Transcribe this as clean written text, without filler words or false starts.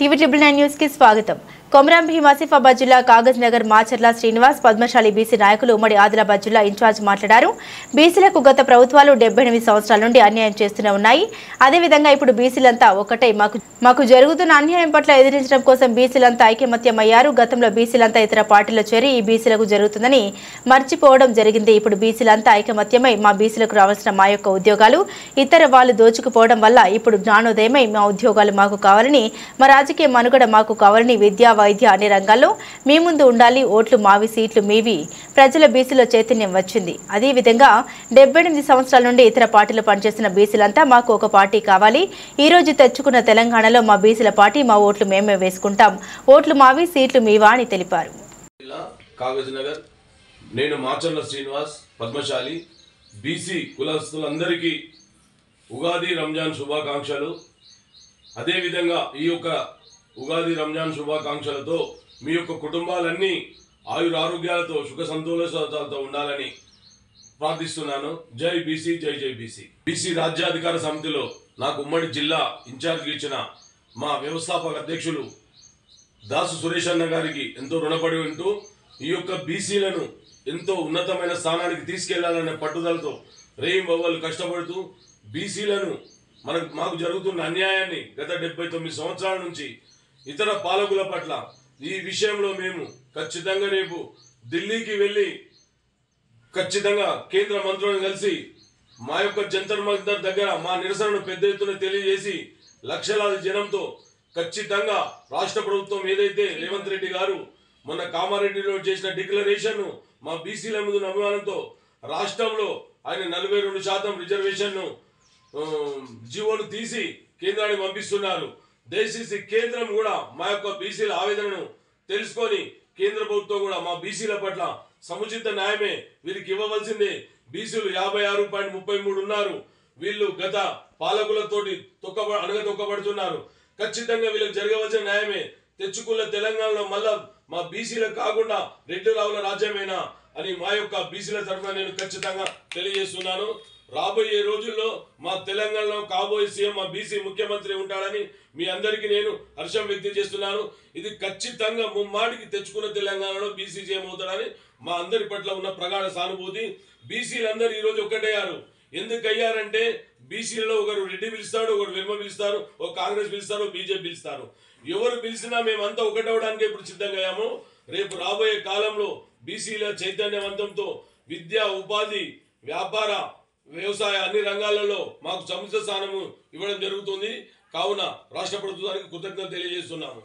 TV triple 9 news కి స్వాగతం. కొమరం భీం ఆసిఫాబాద్ జిల్లా కాగజ్ నగర్ మాచర్ల శ్రీనివాస్ పద్మశాలి బీసీ నాయకులు ఉమ్మడి ఆదిలాబాద్ జిల్లా ఇన్ఛార్జ్ మాట్లాడారు. బీసీలకు గత ప్రభుత్వాలు 78 సంవత్సరాల నుండి అన్యాయం చేస్తూనే ఉన్నాయి. అదేవిధంగా ఇప్పుడు బీసీలంతా ఒకటే మాకు జరుగుతున్న అన్యాయం పట్ల ఎదిరించడం కోసం బీసీలంతా ఐకమత్యమయ్యారు. గతంలో బీసీలంతా ఇతర పార్టీలో చేరి ఈ బీసీలకు జరుగుతుందని మర్చిపోవడం జరిగింది. ఇప్పుడు బీసీలంతా ఐకమత్యమై మా బీసీలకు రావాల్సిన మా యొక్క ఉద్యోగాలు ఇతర వాళ్ళు దోచుకుపోవడం వల్ల ఇప్పుడు జ్ఞానోదయమై మా ఉద్యోగాలు మాకు కావాలని, మా రాజకీయ మనుగడ మాకు కావాలని, విద్య వైద్య అన్ని రంగాల్లో మీ ముందు ఉండాలి. ఓట్లు మావి, సీట్లు మీవి. ప్రజల బీసీలో చైతన్యం వచ్చింది. అదేవిధంగా 78 సంవత్సరాల నుండి ఇతర పార్టీలో పనిచేస్తున్న బీసీలంతా మాకు ఒక పార్టీ కావాలి. ఈ రోజు తెచ్చుకున్న తెలంగాణలో మా బీసీల పార్టీ, మా ఓట్లు మేమే వేసుకుంటాం. ఓట్లు మావి, సీట్లు మీవా అని తెలిపారు. కాగజ్ నగర్ నేను మాచర్ల శ్రీనివాస్ పద్మశాలి బీసీ కులస్తులందరికీ ఉగాది రంజాన్ శుభాకాంక్షలు. అదేవిధంగా ఈ యొక్క ఉగాది రంజాన్ శుభాకాంక్షలతో మీ యొక్క కుటుంబాలన్నీ ఆయురారోగ్యాలతో సుఖ సంతోషాలతో ఉండాలని ప్రార్థిస్తున్నాను. జై బీసీ, జై జై బీసీ. బీసీ రాజ్యాధికార సమితిలో నాకు ఉమ్మడి జిల్లా ఇన్ఛార్జ్ ఇచ్చిన మా వ్యవస్థాపక అధ్యక్షులు దాసు సురేష్ అన్న గారికి ఎంతో రుణపడి ఉంటూ ఈ యొక్క బీసీలను ఎంతో ఉన్నతమైన స్థానానికి తీసుకెళ్లాలనే పట్టుదలతో రేయింబవళ్ళు కష్టపడుతూ బీసీలను మాకు జరుగుతున్న అన్యాయాన్ని గత 79 సంవత్సరాల నుంచి ఇతర పాలకుల పట్ల ఈ విషయంలో మేము ఖచ్చితంగా రేపు ఢిల్లీకి వెళ్ళి ఖచ్చితంగా కేంద్ర మంత్రులను కలిసి మా యొక్క జంతర్ మంతర్ దగ్గర మా నిరసనను పెద్ద ఎత్తున తెలియజేసి లక్షలాది జనంతో ఖచ్చితంగా రాష్ట్ర ప్రభుత్వం ఏదైతే రేవంత్ రెడ్డి గారు మొన్న కామారెడ్డిలో చేసిన డిక్లరేషన్ మా బీసీల ముందు అభిమానంతో రాష్ట్రంలో ఆయన 42% రిజర్వేషన్ జీవోను తీసి కేంద్రానికి పంపిస్తున్నారు. దయచేసి కేంద్రం కూడా మా యొక్క బీసీల ఆవేదనను తెలుసుకొని కేంద్ర ప్రభుత్వం కూడా మా బీసీల పట్ల సముచిత న్యాయమే వీరికి ఇవ్వవలసిందే. బీసీలు 56.33 ఉన్నారు. వీళ్ళు గత పాలకులతోటి తొక్కబడుతున్నారు. ఖచ్చితంగా వీళ్ళకి జరగవలసిన న్యాయమే. తెచ్చుకున్న తెలంగాణలో మళ్ళా మా బీసీలకు కాకుండా రెడ్డి రావుల రాజ్యమేనా అని మా యొక్క బీసీల తరఫున నేను ఖచ్చితంగా తెలియజేస్తున్నాను. రాబోయే రోజుల్లో మా తెలంగాణలో కాబోయే సీఎం మా బీసీ ముఖ్యమంత్రి ఉంటాడని మీ అందరికీ నేను హర్షం వ్యక్తం చేస్తున్నాను. ఇది ఖచ్చితంగా ముమ్మాటికి తెచ్చుకున్న తెలంగాణలో బీసీ సీఎం అవుతాడని మా అందరి పట్ల ఉన్న ప్రగాఢ సానుభూతి. బీసీలందరూ ఈరోజు ఒక్కటయ్యారు. ఎందుకు అయ్యారంటే బీసీలలో ఒకరు రెడ్డి పిలుస్తాడు, ఒకరు వెర్మ పిలుస్తారు, ఒక కాంగ్రెస్ పిలుస్తారు, బీజేపీ పిలుస్తారు. ఎవరు పిలిచినా మేమంతా ఒకటవడానికి ఇప్పుడు సిద్ధంగా అయ్యాము. రేపు రాబోయే కాలంలో బీసీల చైతన్యవంతంతో విద్య, ఉపాధి, వ్యాపార, వ్యవసాయ అన్ని రంగాలలో మాకు సముచిత స్థానము ఇవ్వడం జరుగుతుంది. కావున రాష్ట్ర ప్రభుత్వానికి కృతజ్ఞతలు తెలియజేస్తున్నాము.